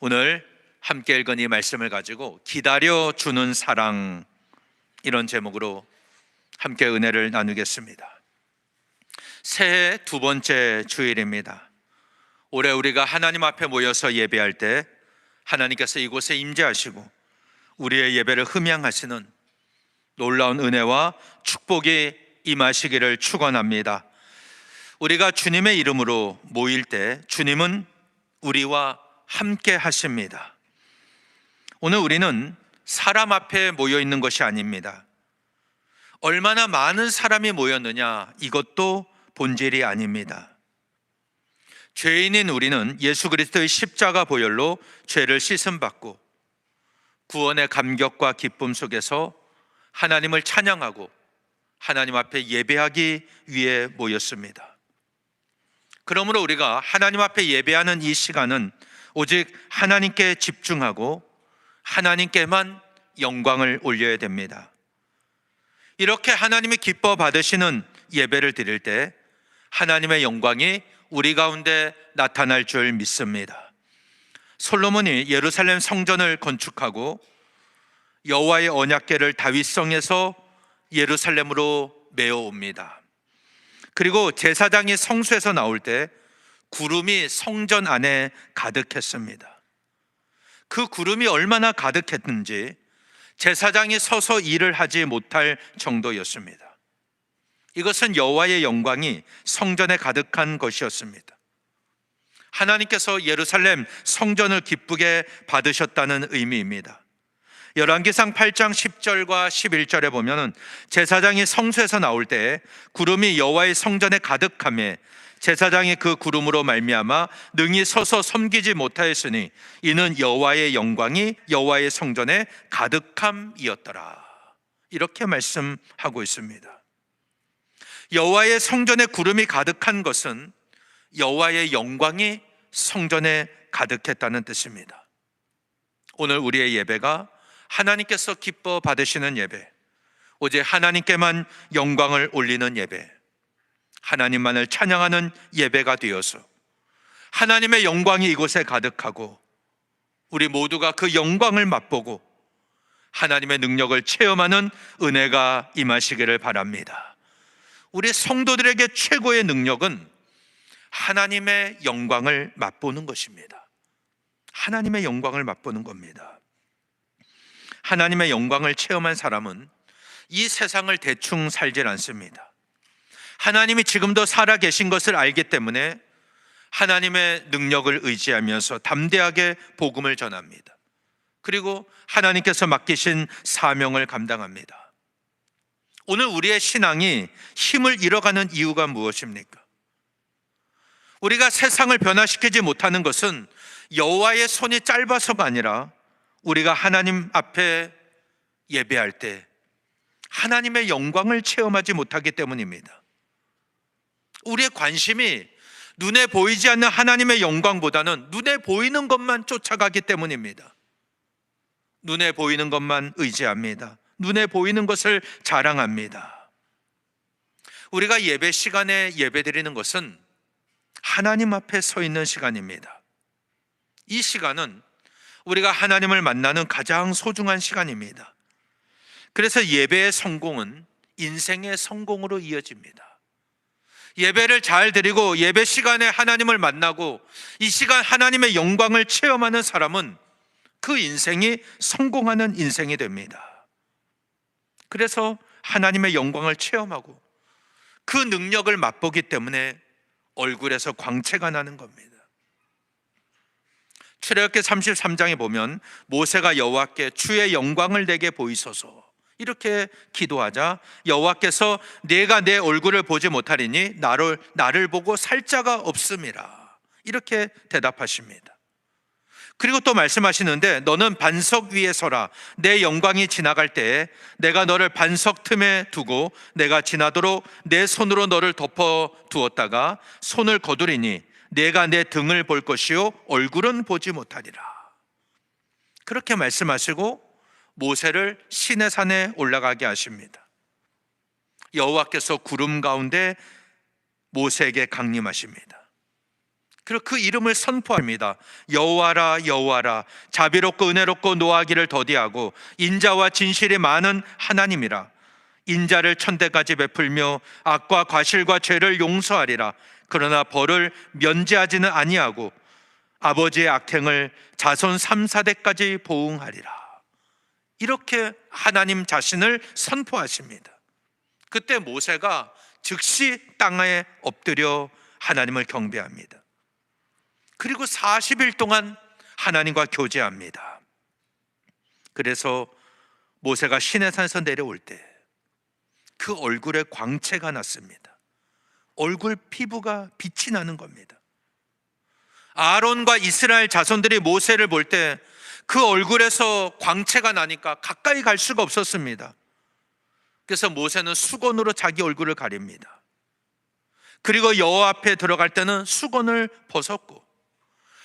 오늘 함께 읽은 이 말씀을 가지고 기다려주는 사랑, 이런 제목으로 함께 은혜를 나누겠습니다. 새해 두 번째 주일입니다. 올해 우리가 하나님 앞에 모여서 예배할 때 하나님께서 이곳에 임재하시고 우리의 예배를 흠양하시는 놀라운 은혜와 축복이 임하시기를 축원합니다. 우리가 주님의 이름으로 모일 때 주님은 우리와 함께 하십니다. 오늘 우리는 사람 앞에 모여 있는 것이 아닙니다. 얼마나 많은 사람이 모였느냐, 이것도 본질이 아닙니다. 죄인인 우리는 예수 그리스도의 십자가 보혈로 죄를 씻음받고 구원의 감격과 기쁨 속에서 하나님을 찬양하고 하나님 앞에 예배하기 위해 모였습니다. 그러므로 우리가 하나님 앞에 예배하는 이 시간은 오직 하나님께 집중하고 하나님께만 영광을 올려야 됩니다. 이렇게 하나님이 기뻐 받으시는 예배를 드릴 때 하나님의 영광이 우리 가운데 나타날 줄 믿습니다. 솔로몬이 예루살렘 성전을 건축하고 여호와의 언약궤를 다윗성에서 예루살렘으로 메어옵니다. 그리고 제사장이 성소에서 나올 때 구름이 성전 안에 가득했습니다. 그 구름이 얼마나 가득했는지 제사장이 서서 일을 하지 못할 정도였습니다. 이것은 여호와의 영광이 성전에 가득한 것이었습니다. 하나님께서 예루살렘 성전을 기쁘게 받으셨다는 의미입니다. 열왕기상 8장 10절과 11절에 보면 제사장이 성소에서 나올 때 구름이 여호와의 성전에 가득하며 제사장이 그 구름으로 말미암아 능히 서서 섬기지 못하였으니 이는 여호와의 영광이 여호와의 성전에 가득함이었더라. 이렇게 말씀하고 있습니다. 여호와의 성전에 구름이 가득한 것은 여호와의 영광이 성전에 가득했다는 뜻입니다. 오늘 우리의 예배가 하나님께서 기뻐 받으시는 예배, 오직 하나님께만 영광을 올리는 예배, 하나님만을 찬양하는 예배가 되어서 하나님의 영광이 이곳에 가득하고 우리 모두가 그 영광을 맛보고 하나님의 능력을 체험하는 은혜가 임하시기를 바랍니다. 우리 성도들에게 최고의 능력은 하나님의 영광을 맛보는 것입니다. 하나님의 영광을 맛보는 겁니다. 하나님의 영광을 체험한 사람은 이 세상을 대충 살질 않습니다. 하나님이 지금도 살아계신 것을 알기 때문에 하나님의 능력을 의지하면서 담대하게 복음을 전합니다. 그리고 하나님께서 맡기신 사명을 감당합니다. 오늘 우리의 신앙이 힘을 잃어가는 이유가 무엇입니까? 우리가 세상을 변화시키지 못하는 것은 여호와의 손이 짧아서가 아니라 우리가 하나님 앞에 예배할 때 하나님의 영광을 체험하지 못하기 때문입니다. 우리의 관심이 눈에 보이지 않는 하나님의 영광보다는 눈에 보이는 것만 쫓아가기 때문입니다. 눈에 보이는 것만 의지합니다. 눈에 보이는 것을 자랑합니다. 우리가 예배 시간에 예배드리는 것은 하나님 앞에 서 있는 시간입니다. 이 시간은 우리가 하나님을 만나는 가장 소중한 시간입니다. 그래서 예배의 성공은 인생의 성공으로 이어집니다. 예배를 잘 드리고 예배 시간에 하나님을 만나고 이 시간 하나님의 영광을 체험하는 사람은 그 인생이 성공하는 인생이 됩니다. 그래서 하나님의 영광을 체험하고 그 능력을 맛보기 때문에 얼굴에서 광채가 나는 겁니다. 출애굽기 33장에 보면 모세가 여호와께 주의 영광을 내게 보이소서 이렇게 기도하자 여호와께서 내가 내 얼굴을 보지 못하리니 나를 보고 살 자가 없음이라 이렇게 대답하십니다. 그리고 또 말씀하시는데 너는 반석 위에 서라. 내 영광이 지나갈 때에 내가 너를 반석 틈에 두고 내가 지나도록 내 손으로 너를 덮어 두었다가 손을 거두리니 내가 내 등을 볼 것이요 얼굴은 보지 못하리라. 그렇게 말씀하시고 모세를 시내산에 올라가게 하십니다. 여호와께서 구름 가운데 모세에게 강림하십니다. 그리고 그 이름을 선포합니다. 여호와라 여호와라, 자비롭고 은혜롭고 노하기를 더디하고 인자와 진실이 많은 하나님이라. 인자를 천대까지 베풀며 악과 과실과 죄를 용서하리라. 그러나 벌을 면제하지는 아니하고 아버지의 악행을 자손 3, 4대까지 보응하리라. 이렇게 하나님 자신을 선포하십니다. 그때 모세가 즉시 땅에 엎드려 하나님을 경배합니다. 그리고 40일 동안 하나님과 교제합니다. 그래서 모세가 시내산에서 내려올 때 그 얼굴에 광채가 났습니다. 얼굴 피부가 빛이 나는 겁니다. 아론과 이스라엘 자손들이 모세를 볼 때 그 얼굴에서 광채가 나니까 가까이 갈 수가 없었습니다. 그래서 모세는 수건으로 자기 얼굴을 가립니다. 그리고 여호와 앞에 들어갈 때는 수건을 벗었고,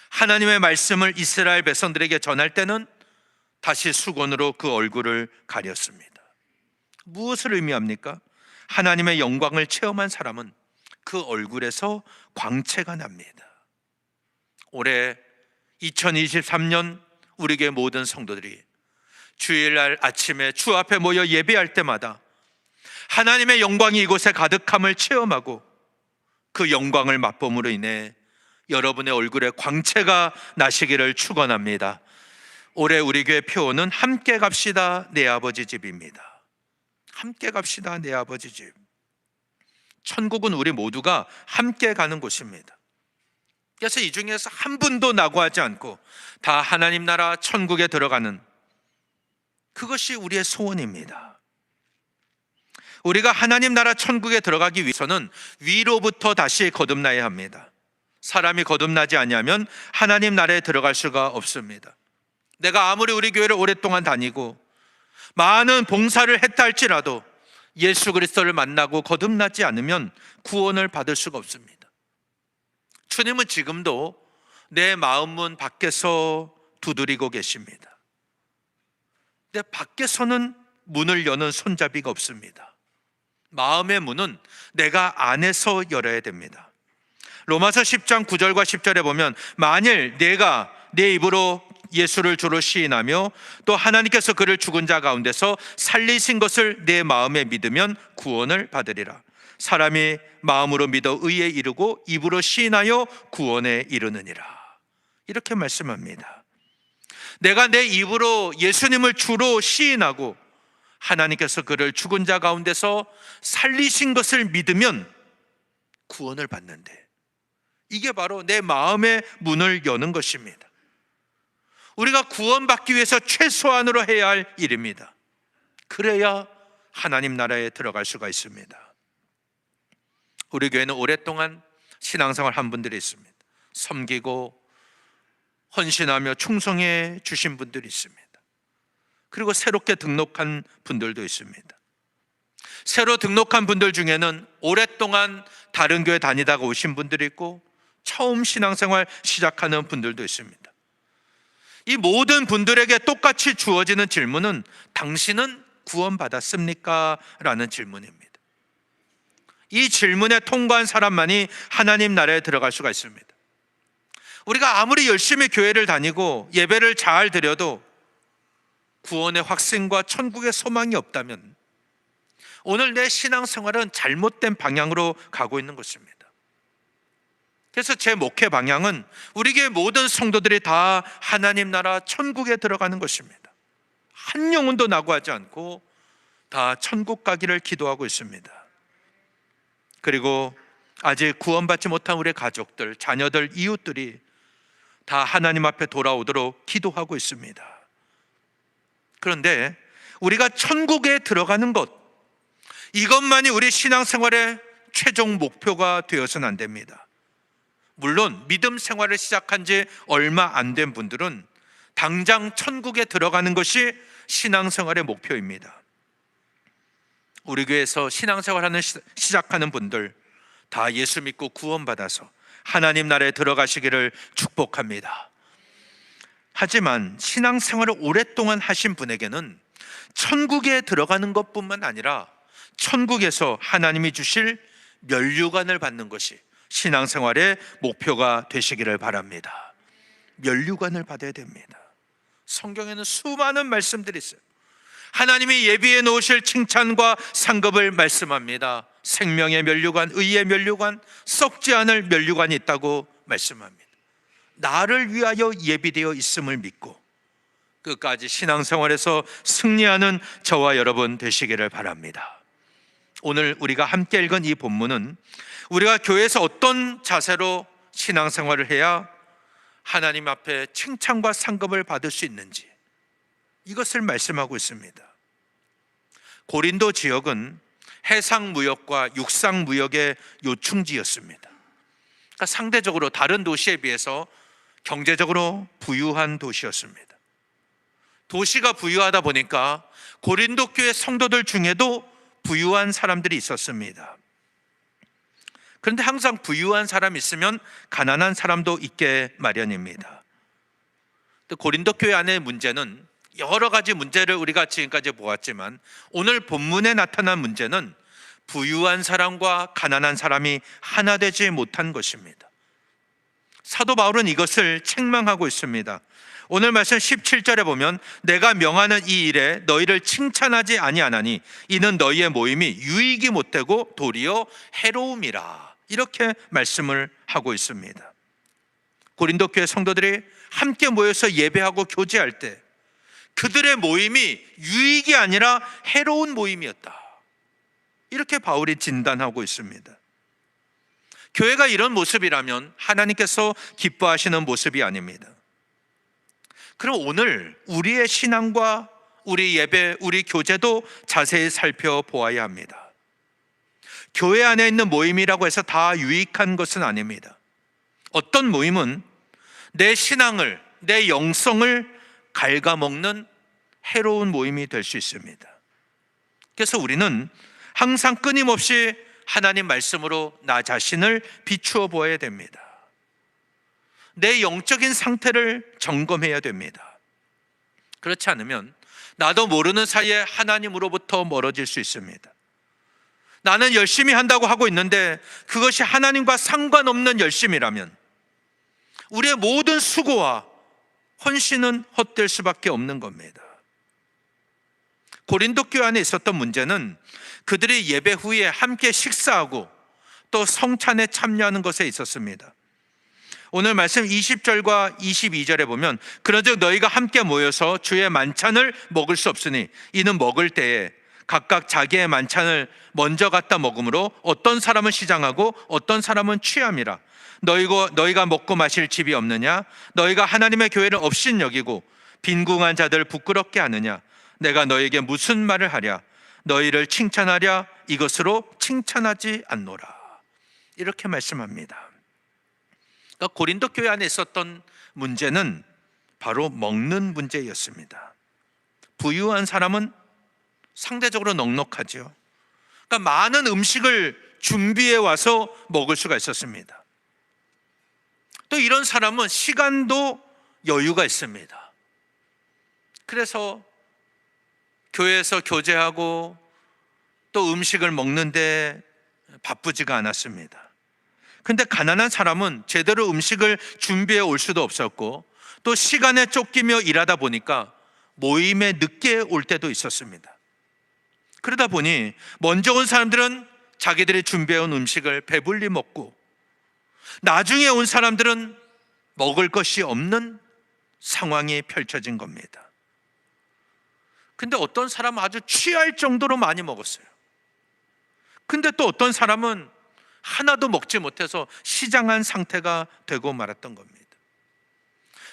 하나님의 말씀을 이스라엘 백성들에게 전할 때는 다시 수건으로 그 얼굴을 가렸습니다. 무엇을 의미합니까? 하나님의 영광을 체험한 사람은 그 얼굴에서 광채가 납니다. 올해 2023년 우리 교회 모든 성도들이 주일날 아침에 주 앞에 모여 예배할 때마다 하나님의 영광이 이곳에 가득함을 체험하고 그 영광을 맛봄으로 인해 여러분의 얼굴에 광채가 나시기를 축원합니다. 올해 우리 교회 표어는 함께 갑시다 내 아버지 집입니다. 함께 갑시다 내 아버지 집. 천국은 우리 모두가 함께 가는 곳입니다. 그래서 이 중에서 한 분도 낙오하지 않고 다 하나님 나라 천국에 들어가는, 그것이 우리의 소원입니다. 우리가 하나님 나라 천국에 들어가기 위해서는 위로부터 다시 거듭나야 합니다. 사람이 거듭나지 않으면 하나님 나라에 들어갈 수가 없습니다. 내가 아무리 우리 교회를 오랫동안 다니고 많은 봉사를 했다 할지라도 예수 그리스도를 만나고 거듭나지 않으면 구원을 받을 수가 없습니다. 주님은 지금도 내 마음 문 밖에서 두드리고 계십니다. 근데 밖에서는 문을 여는 손잡이가 없습니다. 마음의 문은 내가 안에서 열어야 됩니다. 로마서 10장 9절과 10절에 보면, 만일 내가 내 입으로 예수를 주로 시인하며 또 하나님께서 그를 죽은 자 가운데서 살리신 것을 내 마음에 믿으면 구원을 받으리라. 사람이 마음으로 믿어 의에 이르고 입으로 시인하여 구원에 이르느니라. 이렇게 말씀합니다. 내가 내 입으로 예수님을 주로 시인하고 하나님께서 그를 죽은 자 가운데서 살리신 것을 믿으면 구원을 받는데, 이게 바로 내 마음의 문을 여는 것입니다. 우리가 구원받기 위해서 최소한으로 해야 할 일입니다. 그래야 하나님 나라에 들어갈 수가 있습니다. 우리 교회는 오랫동안 신앙생활 한 분들이 있습니다. 섬기고 헌신하며 충성해 주신 분들이 있습니다. 그리고 새롭게 등록한 분들도 있습니다. 새로 등록한 분들 중에는 오랫동안 다른 교회 다니다가 오신 분들이 있고 처음 신앙생활 시작하는 분들도 있습니다. 이 모든 분들에게 똑같이 주어지는 질문은 당신은 구원받았습니까? 라는 질문입니다. 이 질문에 통과한 사람만이 하나님 나라에 들어갈 수가 있습니다. 우리가 아무리 열심히 교회를 다니고 예배를 잘 드려도 구원의 확신과 천국의 소망이 없다면 오늘 내 신앙생활은 잘못된 방향으로 가고 있는 것입니다. 그래서 제 목회 방향은 우리 교회 모든 성도들이 다 하나님 나라 천국에 들어가는 것입니다. 한 영혼도 낙오하지 않고 다 천국 가기를 기도하고 있습니다. 그리고 아직 구원받지 못한 우리 가족들, 자녀들, 이웃들이 다 하나님 앞에 돌아오도록 기도하고 있습니다. 그런데 우리가 천국에 들어가는 것, 이것만이 우리 신앙생활의 최종 목표가 되어서는 안 됩니다. 물론 믿음 생활을 시작한 지 얼마 안 된 분들은 당장 천국에 들어가는 것이 신앙생활의 목표입니다. 우리 교회에서 신앙생활하는 시작하는 분들 다 예수 믿고 구원받아서 하나님 나라에 들어가시기를 축복합니다. 하지만 신앙생활을 오랫동안 하신 분에게는 천국에 들어가는 것뿐만 아니라 천국에서 하나님이 주실 면류관을 받는 것이 신앙생활의 목표가 되시기를 바랍니다. 면류관을 받아야 됩니다. 성경에는 수많은 말씀들이 있어요. 하나님이 예비해 놓으실 칭찬과 상급을 말씀합니다. 생명의 면류관, 의의 면류관, 썩지 않을 면류관이 있다고 말씀합니다. 나를 위하여 예비되어 있음을 믿고 끝까지 신앙생활에서 승리하는 저와 여러분 되시기를 바랍니다. 오늘 우리가 함께 읽은 이 본문은 우리가 교회에서 어떤 자세로 신앙생활을 해야 하나님 앞에 칭찬과 상급을 받을 수 있는지 이것을 말씀하고 있습니다. 고린도 지역은 해상무역과 육상무역의 요충지였습니다. 그러니까 상대적으로 다른 도시에 비해서 경제적으로 부유한 도시였습니다. 도시가 부유하다 보니까 고린도 교회 성도들 중에도 부유한 사람들이 있었습니다. 그런데 항상 부유한 사람이 있으면 가난한 사람도 있게 마련입니다. 또 고린도 교회 안의 문제는 여러 가지 문제를 우리가 지금까지 보았지만 오늘 본문에 나타난 문제는 부유한 사람과 가난한 사람이 하나 되지 못한 것입니다. 사도 바울은 이것을 책망하고 있습니다. 오늘 말씀 17절에 보면 내가 명하는 이 일에 너희를 칭찬하지 아니하나니 이는 너희의 모임이 유익이 못되고 도리어 해로움이라, 이렇게 말씀을 하고 있습니다. 고린도 교회 성도들이 함께 모여서 예배하고 교제할 때 그들의 모임이 유익이 아니라 해로운 모임이었다, 이렇게 바울이 진단하고 있습니다. 교회가 이런 모습이라면 하나님께서 기뻐하시는 모습이 아닙니다. 그럼 오늘 우리의 신앙과 우리 예배, 우리 교제도 자세히 살펴보아야 합니다. 교회 안에 있는 모임이라고 해서 다 유익한 것은 아닙니다. 어떤 모임은 내 신앙을, 내 영성을 갉아먹는 해로운 모임이 될 수 있습니다. 그래서 우리는 항상 끊임없이 하나님 말씀으로 나 자신을 비추어 보아야 됩니다. 내 영적인 상태를 점검해야 됩니다. 그렇지 않으면 나도 모르는 사이에 하나님으로부터 멀어질 수 있습니다. 나는 열심히 한다고 하고 있는데 그것이 하나님과 상관없는 열심이라면 우리의 모든 수고와 헌신은 헛될 수밖에 없는 겁니다. 고린도 교회 안에 있었던 문제는 그들이 예배 후에 함께 식사하고 또 성찬에 참여하는 것에 있었습니다. 오늘 말씀 20절과 22절에 보면 그런즉 너희가 함께 모여서 주의 만찬을 먹을 수 없으니 이는 먹을 때에 각각 자기의 만찬을 먼저 갖다 먹으므로 어떤 사람은 시장하고 어떤 사람은 취함이라. 너희가 먹고 마실 집이 없느냐? 너희가 하나님의 교회를 업신여기고 빈궁한 자들 부끄럽게 하느냐? 내가 너희에게 무슨 말을 하랴? 너희를 칭찬하랴? 이것으로 칭찬하지 않노라. 이렇게 말씀합니다. 그러니까 고린도 교회 안에 있었던 문제는 바로 먹는 문제였습니다. 부유한 사람은 상대적으로 넉넉하죠. 그러니까 많은 음식을 준비해 와서 먹을 수가 있었습니다. 또 이런 사람은 시간도 여유가 있습니다. 그래서 교회에서 교제하고 또 음식을 먹는데 바쁘지가 않았습니다. 근데 가난한 사람은 제대로 음식을 준비해 올 수도 없었고 또 시간에 쫓기며 일하다 보니까 모임에 늦게 올 때도 있었습니다. 그러다 보니 먼저 온 사람들은 자기들이 준비해온 음식을 배불리 먹고 나중에 온 사람들은 먹을 것이 없는 상황이 펼쳐진 겁니다. 근데 어떤 사람은 아주 취할 정도로 많이 먹었어요. 근데 또 어떤 사람은 하나도 먹지 못해서 시장한 상태가 되고 말았던 겁니다.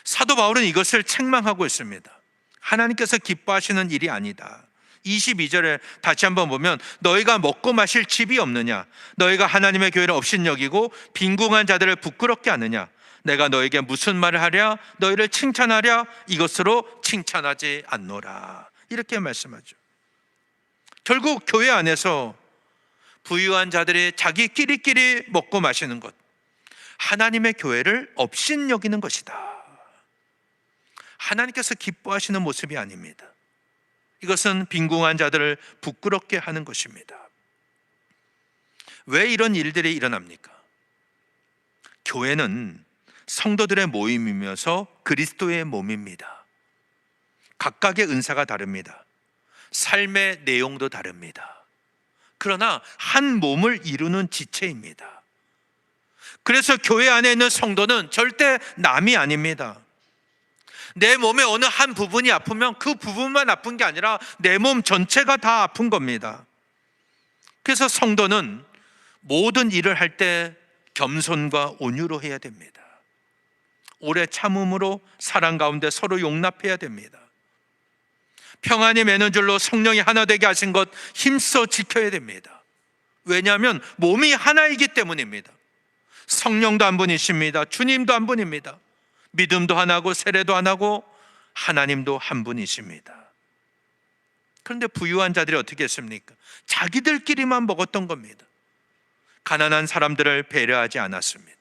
사도 바울은 이것을 책망하고 있습니다. 하나님께서 기뻐하시는 일이 아니다. 22절에 다시 한번 보면 너희가 먹고 마실 집이 없느냐? 너희가 하나님의 교회를 업신여기고 빈궁한 자들을 부끄럽게 하느냐? 내가 너에게 무슨 말을 하랴? 너희를 칭찬하랴? 이것으로 칭찬하지 않노라. 이렇게 말씀하죠. 결국 교회 안에서 부유한 자들이 자기끼리끼리 먹고 마시는 것, 하나님의 교회를 업신여기는 것이다. 하나님께서 기뻐하시는 모습이 아닙니다. 이것은 빈궁한 자들을 부끄럽게 하는 것입니다. 왜 이런 일들이 일어납니까? 교회는 성도들의 모임이면서 그리스도의 몸입니다. 각각의 은사가 다릅니다. 삶의 내용도 다릅니다. 그러나 한 몸을 이루는 지체입니다. 그래서 교회 안에 있는 성도는 절대 남이 아닙니다. 내 몸의 어느 한 부분이 아프면 그 부분만 아픈 게 아니라 내 몸 전체가 다 아픈 겁니다. 그래서 성도는 모든 일을 할 때 겸손과 온유로 해야 됩니다. 오래 참음으로 사랑 가운데 서로 용납해야 됩니다. 평안이 매는 줄로 성령이 하나 되게 하신 것 힘써 지켜야 됩니다. 왜냐하면 몸이 하나이기 때문입니다. 성령도 한 분이십니다. 주님도 한 분입니다. 믿음도 하나고 세례도 하나고 하나님도 한 분이십니다. 그런데 부유한 자들이 어떻게 했습니까? 자기들끼리만 먹었던 겁니다. 가난한 사람들을 배려하지 않았습니다.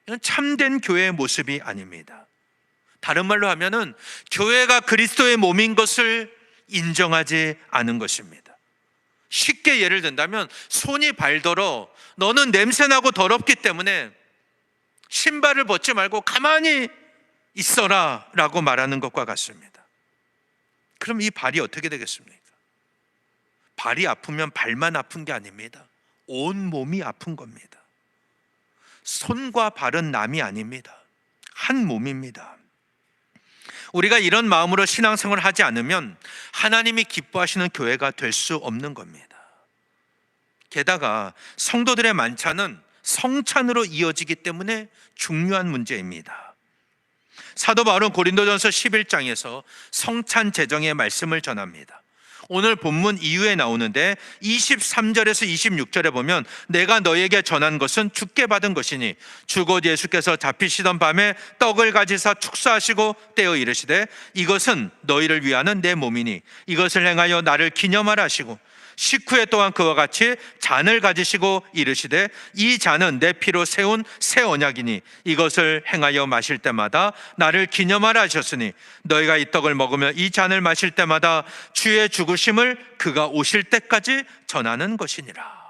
이건 참된 교회의 모습이 아닙니다. 다른 말로 하면은 교회가 그리스도의 몸인 것을 인정하지 않은 것입니다. 쉽게 예를 든다면 손이 발더러 너는 냄새나고 더럽기 때문에 신발을 벗지 말고 가만히 있어라 라고 말하는 것과 같습니다. 그럼 이 발이 어떻게 되겠습니까? 발이 아프면 발만 아픈 게 아닙니다. 온 몸이 아픈 겁니다. 손과 발은 남이 아닙니다. 한 몸입니다. 우리가 이런 마음으로 신앙생활을 하지 않으면 하나님이 기뻐하시는 교회가 될 수 없는 겁니다. 게다가 성도들의 만찬은 성찬으로 이어지기 때문에 중요한 문제입니다. 사도 바울은 고린도전서 11장에서 성찬 제정의 말씀을 전합니다. 오늘 본문 이후에 나오는데 23절에서 26절에 보면 내가 너에게 전한 것은 주께 받은 것이니 주 곧 예수께서 잡히시던 밤에 떡을 가지사 축사하시고 떼어 이르시되 이것은 너희를 위하는 내 몸이니 이것을 행하여 나를 기념하라 하시고 식후에 또한 그와 같이 잔을 가지시고 이르시되 이 잔은 내 피로 세운 새 언약이니 이것을 행하여 마실 때마다 나를 기념하라 하셨으니 너희가 이 떡을 먹으며 이 잔을 마실 때마다 주의 죽으심을 그가 오실 때까지 전하는 것이니라.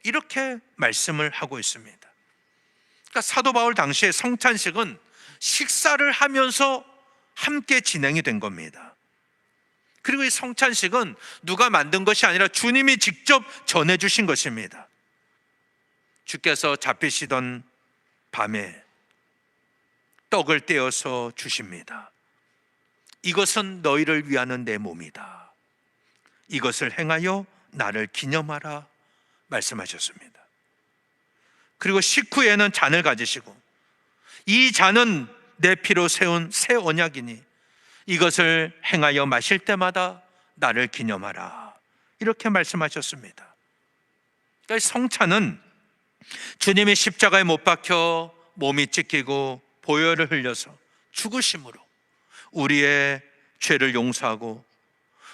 이렇게 말씀을 하고 있습니다. 그러니까 사도 바울 당시에 성찬식은 식사를 하면서 함께 진행이 된 겁니다. 그리고 이 성찬식은 누가 만든 것이 아니라 주님이 직접 전해주신 것입니다. 주께서 잡히시던 밤에 떡을 떼어서 주십니다. 이것은 너희를 위하는 내 몸이다. 이것을 행하여 나를 기념하라 말씀하셨습니다. 그리고 식후에는 잔을 가지시고 이 잔은 내 피로 세운 새 언약이니 이것을 행하여 마실 때마다 나를 기념하라. 이렇게 말씀하셨습니다. 그러니까 성찬은 주님이 십자가에 못 박혀 몸이 찢기고 보혈을 흘려서 죽으심으로 우리의 죄를 용서하고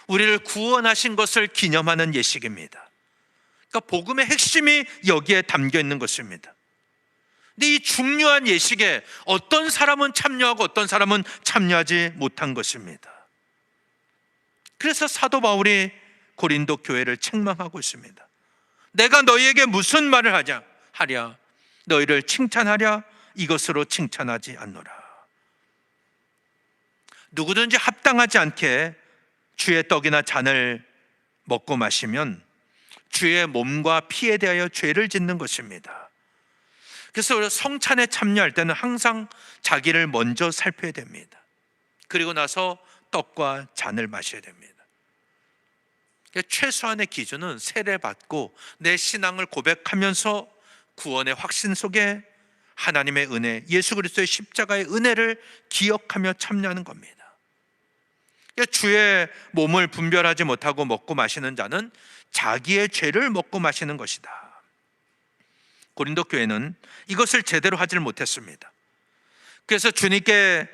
우리를 구원하신 것을 기념하는 예식입니다. 그러니까 복음의 핵심이 여기에 담겨 있는 것입니다. 근데 이 중요한 예식에 어떤 사람은 참여하고 어떤 사람은 참여하지 못한 것입니다. 그래서 사도 바울이 고린도 교회를 책망하고 있습니다. 내가 너희에게 무슨 말을 하랴? 너희를 칭찬하랴? 이것으로 칭찬하지 않노라. 누구든지 합당하지 않게 주의 떡이나 잔을 먹고 마시면 주의 몸과 피에 대하여 죄를 짓는 것입니다. 그래서 성찬에 참여할 때는 항상 자기를 먼저 살펴야 됩니다. 그리고 나서 떡과 잔을 마셔야 됩니다. 최소한의 기준은 세례받고 내 신앙을 고백하면서 구원의 확신 속에 하나님의 은혜, 예수 그리스도의 십자가의 은혜를 기억하며 참여하는 겁니다. 주의 몸을 분별하지 못하고 먹고 마시는 자는 자기의 죄를 먹고 마시는 것이다. 고린도 교회는 이것을 제대로 하질 못했습니다. 그래서 주님께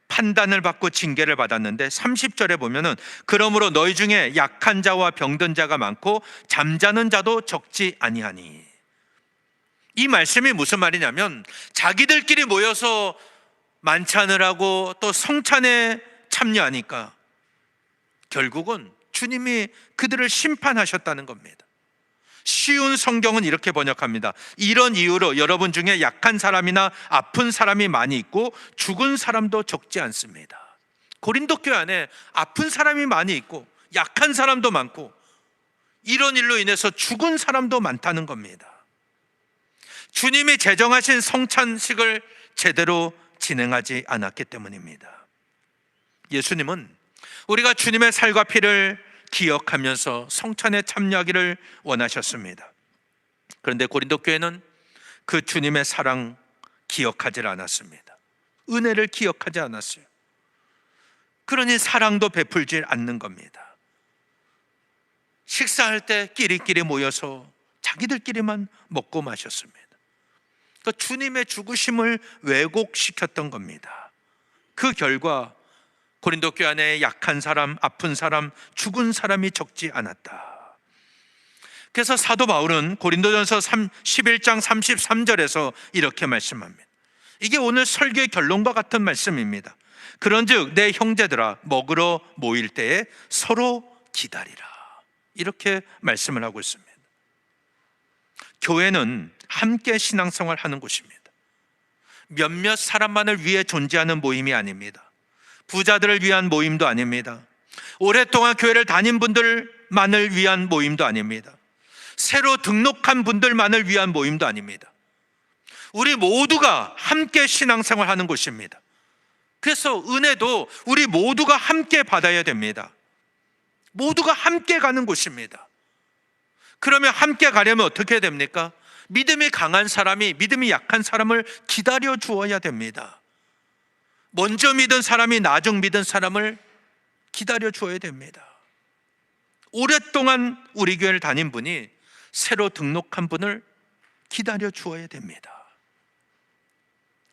판단을 받고 징계를 받았는데 30절에 보면은 그러므로 너희 중에 약한 자와 병든 자가 많고 잠자는 자도 적지 아니하니. 이 말씀이 무슨 말이냐면 자기들끼리 모여서 만찬을 하고 또 성찬에 참여하니까 결국은 주님이 그들을 심판하셨다는 겁니다. 쉬운 성경은 이렇게 번역합니다. 이런 이유로 여러분 중에 약한 사람이나 아픈 사람이 많이 있고 죽은 사람도 적지 않습니다. 고린도 교회 안에 아픈 사람이 많이 있고 약한 사람도 많고 이런 일로 인해서 죽은 사람도 많다는 겁니다. 주님이 제정하신 성찬식을 제대로 진행하지 않았기 때문입니다. 예수님은 우리가 주님의 살과 피를 기억하면서 성찬에 참여하기를 원하셨습니다. 그런데 고린도 교회는 그 주님의 사랑 기억하지 않았습니다. 은혜를 기억하지 않았어요. 그러니 사랑도 베풀지 않는 겁니다. 식사할 때 끼리끼리 모여서 자기들끼리만 먹고 마셨습니다. 그러니까 주님의 죽으심을 왜곡시켰던 겁니다. 그 결과 고린도 교회 안에 약한 사람, 아픈 사람, 죽은 사람이 적지 않았다. 그래서 사도 바울은 고린도전서 11장 33절에서 이렇게 말씀합니다. 이게 오늘 설교의 결론과 같은 말씀입니다. 그런즉 내 형제들아 먹으러 모일 때에 서로 기다리라. 이렇게 말씀을 하고 있습니다. 교회는 함께 신앙생활 하는 곳입니다. 몇몇 사람만을 위해 존재하는 모임이 아닙니다. 부자들을 위한 모임도 아닙니다. 오랫동안 교회를 다닌 분들만을 위한 모임도 아닙니다. 새로 등록한 분들만을 위한 모임도 아닙니다. 우리 모두가 함께 신앙생활 하는 곳입니다. 그래서 은혜도 우리 모두가 함께 받아야 됩니다. 모두가 함께 가는 곳입니다. 그러면 함께 가려면 어떻게 해야 됩니까? 믿음이 강한 사람이 믿음이 약한 사람을 기다려 주어야 됩니다. 먼저 믿은 사람이 나중 믿은 사람을 기다려 주어야 됩니다. 오랫동안 우리 교회를 다닌 분이 새로 등록한 분을 기다려 주어야 됩니다.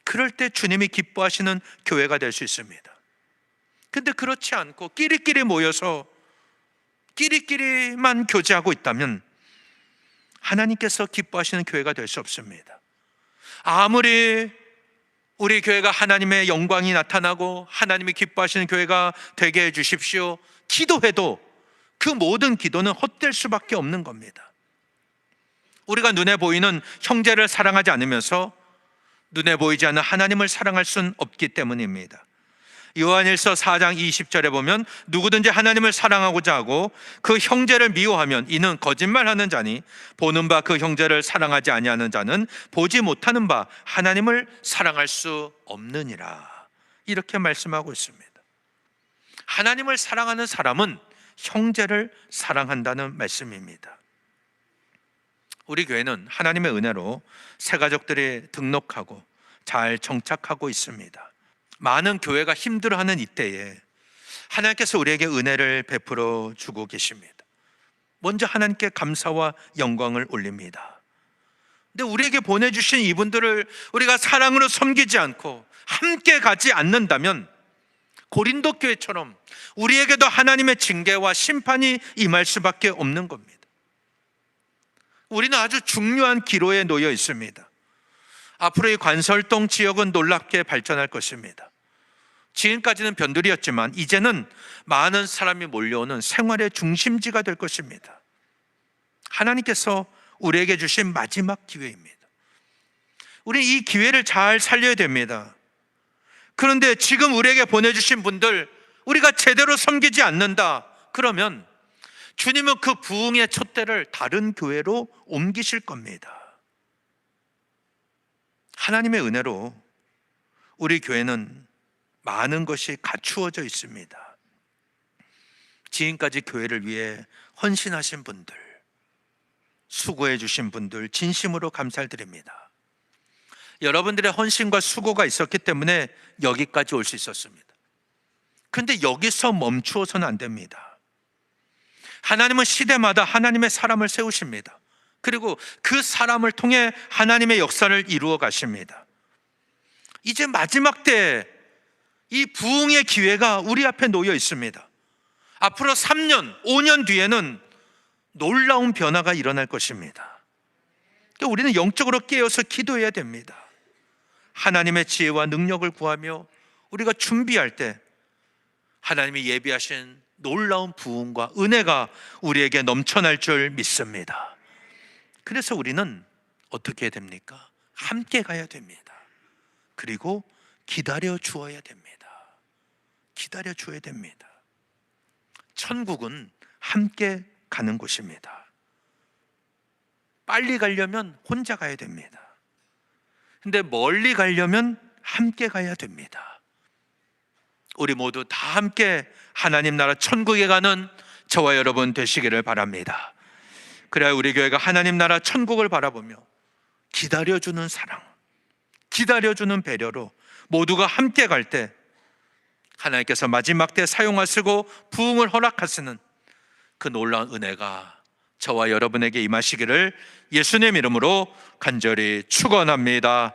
그럴 때 주님이 기뻐하시는 교회가 될 수 있습니다. 근데 그렇지 않고 끼리끼리 모여서 끼리끼리만 교제하고 있다면 하나님께서 기뻐하시는 교회가 될 수 없습니다. 아무리 우리 교회가 하나님의 영광이 나타나고 하나님이 기뻐하시는 교회가 되게 해 주십시오 기도해도 그 모든 기도는 헛될 수밖에 없는 겁니다. 우리가 눈에 보이는 형제를 사랑하지 않으면서 눈에 보이지 않는 하나님을 사랑할 수는 없기 때문입니다. 요한일서 4장 20절에 보면 누구든지 하나님을 사랑하고자 하고 그 형제를 미워하면 이는 거짓말하는 자니 보는 바 그 형제를 사랑하지 아니하는 자는 보지 못하는 바 하나님을 사랑할 수 없느니라. 이렇게 말씀하고 있습니다. 하나님을 사랑하는 사람은 형제를 사랑한다는 말씀입니다. 우리 교회는 하나님의 은혜로 새 가족들이 등록하고 잘 정착하고 있습니다. 많은 교회가 힘들어하는 이때에 하나님께서 우리에게 은혜를 베풀어 주고 계십니다. 먼저 하나님께 감사와 영광을 올립니다. 근데 우리에게 보내주신 이분들을 우리가 사랑으로 섬기지 않고 함께 가지 않는다면 고린도 교회처럼 우리에게도 하나님의 징계와 심판이 임할 수밖에 없는 겁니다. 우리는 아주 중요한 기로에 놓여 있습니다. 앞으로 이 관설동 지역은 놀랍게 발전할 것입니다. 지금까지는 변두리였지만 이제는 많은 사람이 몰려오는 생활의 중심지가 될 것입니다. 하나님께서 우리에게 주신 마지막 기회입니다. 우리 이 기회를 잘 살려야 됩니다. 그런데 지금 우리에게 보내주신 분들 우리가 제대로 섬기지 않는다 그러면 주님은 그 부흥의 촛대를 다른 교회로 옮기실 겁니다. 하나님의 은혜로 우리 교회는 많은 것이 갖추어져 있습니다. 지금까지 교회를 위해 헌신하신 분들, 수고해 주신 분들 진심으로 감사를 드립니다. 여러분들의 헌신과 수고가 있었기 때문에 여기까지 올 수 있었습니다. 그런데 여기서 멈추어서는 안 됩니다. 하나님은 시대마다 하나님의 사람을 세우십니다. 그리고 그 사람을 통해 하나님의 역사를 이루어 가십니다. 이제 마지막 때 이 부흥의 기회가 우리 앞에 놓여 있습니다. 앞으로 3년, 5년 뒤에는 놀라운 변화가 일어날 것입니다. 우리는 영적으로 깨어서 기도해야 됩니다. 하나님의 지혜와 능력을 구하며 우리가 준비할 때 하나님이 예비하신 놀라운 부흥과 은혜가 우리에게 넘쳐날 줄 믿습니다. 그래서 우리는 어떻게 해야 됩니까? 함께 가야 됩니다. 그리고 기다려 주어야 됩니다. 기다려 주어야 됩니다. 천국은 함께 가는 곳입니다. 빨리 가려면 혼자 가야 됩니다. 근데 멀리 가려면 함께 가야 됩니다. 우리 모두 다 함께 하나님 나라 천국에 가는 저와 여러분 되시기를 바랍니다. 그래야 우리 교회가 하나님 나라 천국을 바라보며 기다려주는 사랑, 기다려주는 배려로 모두가 함께 갈 때 하나님께서 마지막 때 사용하시고 부흥을 허락하시는 그 놀라운 은혜가 저와 여러분에게 임하시기를 예수님 이름으로 간절히 축원합니다.